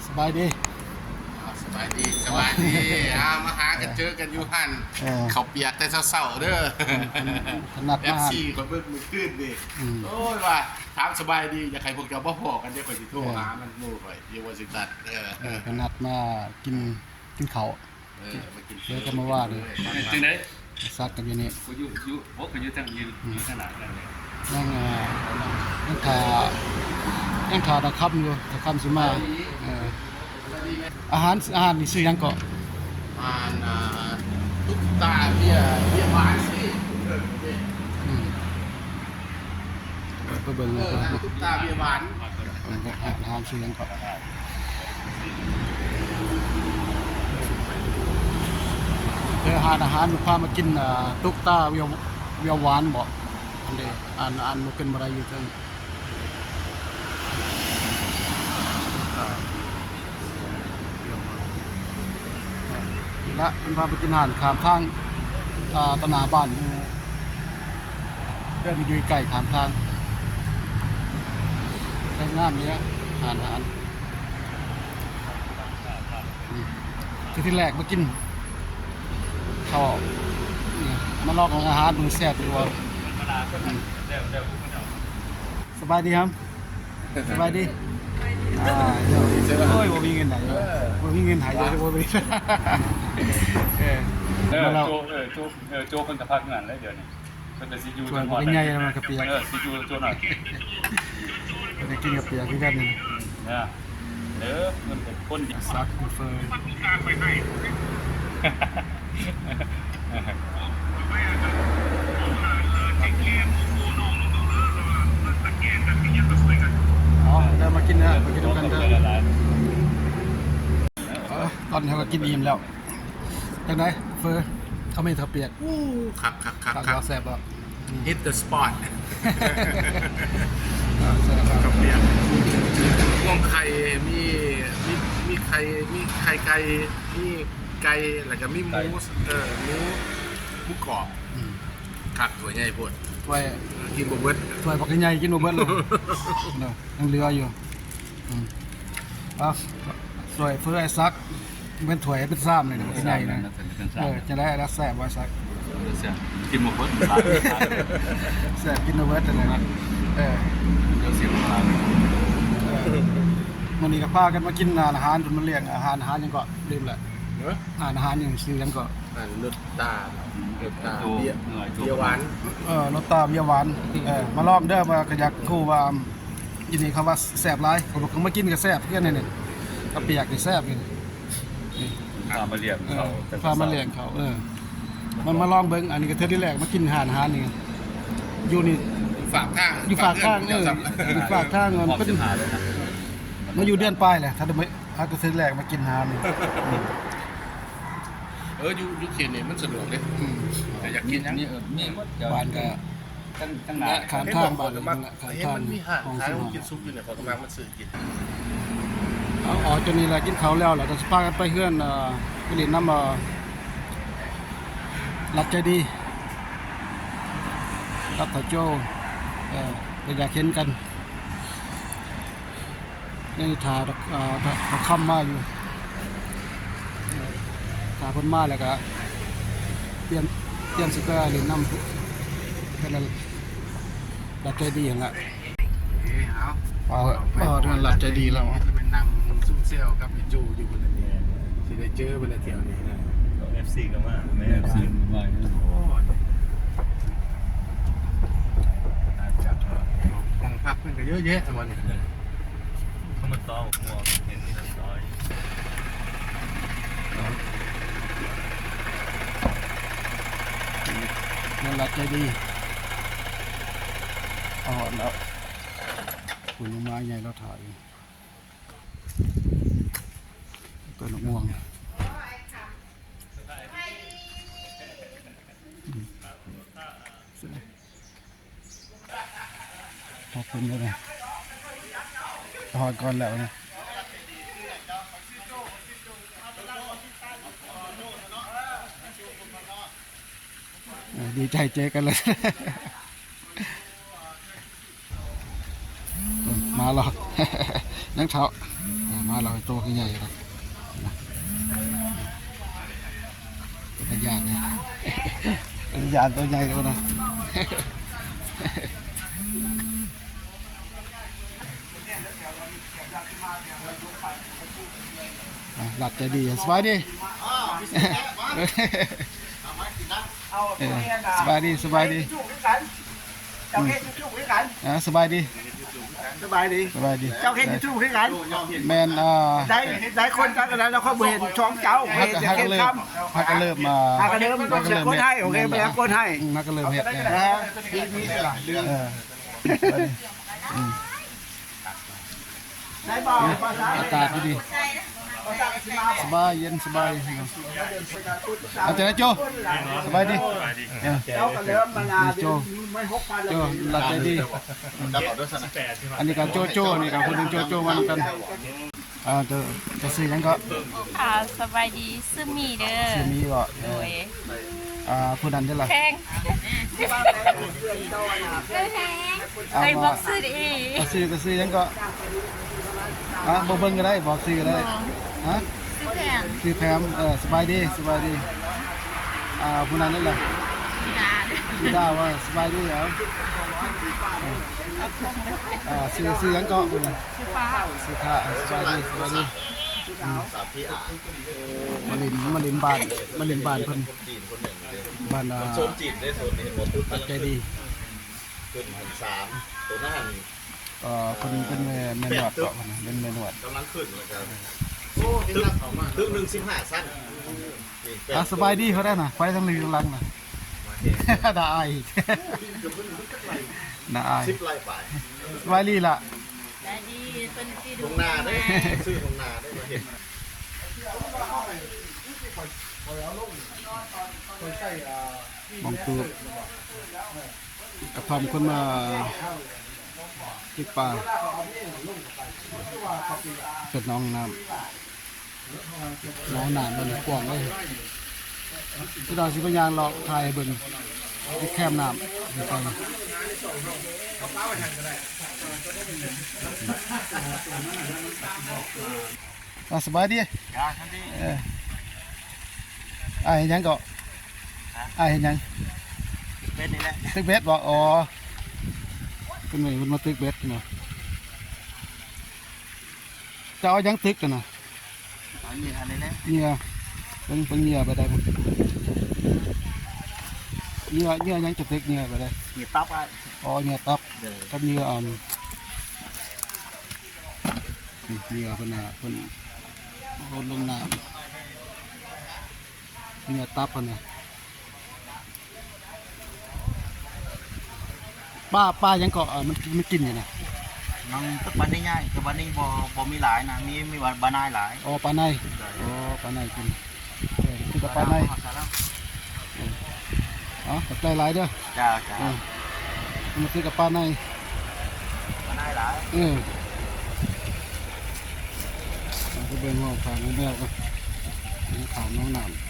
สบายดีสบายดีมาหากันเจอกันอยู่หันเขาเปียกแต่เศร้าๆเด้อถนัดมาก FC ก็เบิ่งมือขึ้นดิโอ้ยว่าถามสบายดีอยากให้พวกเจ้าบ่พอกันเดี๋ยวข่อยสิโทรหามันหมู่ข่อยอยู่ว่าสิตัดถนัดมากินเขามากินเดี๋ยวจะมาว่าเลยจังได๋ซักกันอยู่นี่กูอยู่บ่ก็อยู่จังอยู่ขนาดนั้นเลยยังขาตะคำอยู่ตะคำสิมาอาหารนี่ซื้อยังเกาะตุ๊กตาเบียร์หวานสิไปเบิ่งตุ๊กตาเบียร์หวานอาหารซื้อยังเกาะอาหารพามากินตุ๊กตาเวียวหวานบ่อันนี้อ่านบ่เป็นบ่ได้อยู่จังและเป็นพาไปกินอาหารข้ามทางตนาบ้านเรื่องอยู่ใกล้ข้ามทางใช้งามเนี้ยอาหารที่แรกมากินข้าวมาลอกของอาหารมือแซ่บดีว่าสบายดีครับสบายดีโอ้ยบ่มีเงินไหนบ่มีเงินหายเยอะบ่มีโจเพิ่นก็พักงานแล้วเดี๋ยวนี้เพิ่นก็สิอยู่จนฮอดเป็นใหญ่มันกระเปียกสิอยู่โจหน่อยเพิ่นกินกระเปียกคือกันนี่นะเด้อเพิ่นเป็นคนซักเฟอร์เดี๋ยวมากินนะมากินกันเด้อตอนนี้เรากินอิ่มแล้วจังไดเฟอร์เขาไม่ทับเปียกคักแซ่บแล้ว hit the spot กับเปียกม่วงไข่มีไข่ไก่มีไก่แล้วก็มีหมูกรอบคักตัวใหญ่โพดถ้วยกินบ่เบิดถ้วยบักใหญ่กินบ่เบิดเลยยังเหลืออยู่ถ้วยเฟอร์ไอ้ซักเป็นถ้วยเป็นซ้ำเลยใหญ่นะจะได้รักแซ่บไว้ซักกินหมดเบิดแซ่บกินบ่เบิดนั่นแหละเดี๋ยวเสียงมามันนี่ก็พากันมากินอาหารจนมันเลี้ยงอาหารยังก็ลืมแหละอาหารยังซื้อยังก็รสตาเบียร์หวานรสตาเบียร์หวานมาลองเด้อมากระยักคู่ว่ายินดีคำว่าแซ่บหลายผมบอกมากินก็แซ่บเพื่อนนี่กระเปียกนี่แซ่บนี่พามาเลี้ยงเขามันมาลองเบิ้งอันนี้ก็เท่าที่แรกมากินอาหารนี่อยู่นี่ฝากข้างอยู่ฝากข้างอยู่ฝากข้างมันเป็นมาอยู่เดือนปลายแหละถ้าเท่าที่แรกมากินอาหารนี่ยุคเขียนนี่มันสะดวกเลยแต่อยากกินยังมีบ้านก็ตั้งหน้าข้างทางบ้านมันมีห่านขายกินซุปอยู่เนี่ยพอกำลังมันซื้อกินจนนี้แหละกินเขาแล้วแหละก็พากันไปเฮือนไปเล่นน้ำรัดใจดีรับถ่ายโจ้ก็อยากเห็นกันนี่ถ่ายเขาค่ำมาอยู่ถ่ายพ้นมาแล้วก็เปลี่ยนสกเล่นน้ำเป็นรัดใจดีอย่างละเรื่องรัดใจดีแล้วเป็นนางซุ่มเซลกับพี่จูอยู่บนนี้ที่ได้เจอบนเที่ยวนี้FC ก็มาแม่ FC มาของพักเพื่อนก็เยอะแยะวันนี้เขามาต้อหัวเห็นที่ซอยนั่นรัดใจดีแล้วคุณลุงไม้ใหญ่เราถ่ายตัวหนกม่วงขอบคุณเลยนะถอดก่อนแล้วนะดีใจเจอกันเลยมาหรอกนั่งเท้า มาเราตัวใหญ่ครับเป็นยานเนี่ยเป็นยานตัวใหญ่ก็นะหลับใจดีสบายดีสบายดีสบายดีสบายดีสบายดี สบายดี เจ้าเห็นยูทูบคือกัน แมนได้คนกันแล้วเราก็เห็นช่องเจ้า ฮั เห็ ก น ฮัก เห็น เริ่ ค มฮักก็เริ่มมา ำกระเดิมต้องเสียคนให้โอเคไปแล้วคนให้ ฮักก็เริ่มเฮ็ดเนี่ย นะฮะมีหลายเรื่องได้บอกภาษา อากาศดีสบายเย็นสบายอาจารย์โจสบายดี เจ้าก็เริ่มมานานไม่หกพัน โจหลับใจดีอันนี้การโจโจนี่กับคนหนึ่งโจโจมันกันจะซื้อยังก็ สบายดีซื้อมีเด้อ ซื้อมีก็ โดย ผู้นั้นได้ละ แพงไอ้บอกซื้อดี จะซื้อยังก็บอกเบิ้งก็ได้บอกซื้อก็ได้ฮะ ซื้อแพง ซื้อแพมสบายดีสบายดีผู้นั้นได้ละ นาน พี่ดาวว่าสบายดีเหรอซื้อยังก็คุณ ซื้อฟ้า ซื้อผ้าสบายดีสบายดีมาลินบ้านเพิ่นบ้านโซนจีนได้โซนนี้หมดทุก ตัดใจดี ขึ้นหัน3ตัวนั้น เพิ่นเป็นแม่นวดเกาะเป็นแม่นวด กำลังขึ้นเลยครับตึก115สั้น สบายดีเขาได้น่ะไฟทั้งลือทั้งลังน่ะน่าอายน่าอาย 10ไร่ไป สบายดีล่ะ ได้ดีเป็นที่ ต ดู รงนาได้ซื้อตรงนาได้มาเห็น มองตูกระทำคนมาติดป่าเป็นน้องน้ำมันกว้างเลยที่เราสิพยานเราถ่ายเบิ่งที่แคมน้ำไปสบายดีเห็นยังก็เห็นยัง เป็นนี่แหละ ตึกเบ็ดบอกอ๋อเป็นไงมันมาตึกเบ็ดเนาะจะเอายังตึกกันนะ มีอะไรนะ เนี่ยเป็นเนี่ยไปได้มั้ยเนี่ยยังจะตึกเนี่ยไปได้ มีต๊อกอ่ะ อ๋อเนี่ยตับกับเนี่ยเนี่ยเป็นคนลงน้ำเนี่ยตับกันนะป้ายังเกาะมันกินอยู่นะ มันตึกบ้านนี้ง่ายตึกบ้านนี้บ่มีหลายนะมีบ้านนายหลาย อ๋อปลาในปลาในกินคือกับปลาในกับใจหลายเด้อ จ้า มันคือกับปลาใน บ้านนายหลาย จะเป็นห้องขางแมวก็ขางน้องน้ำ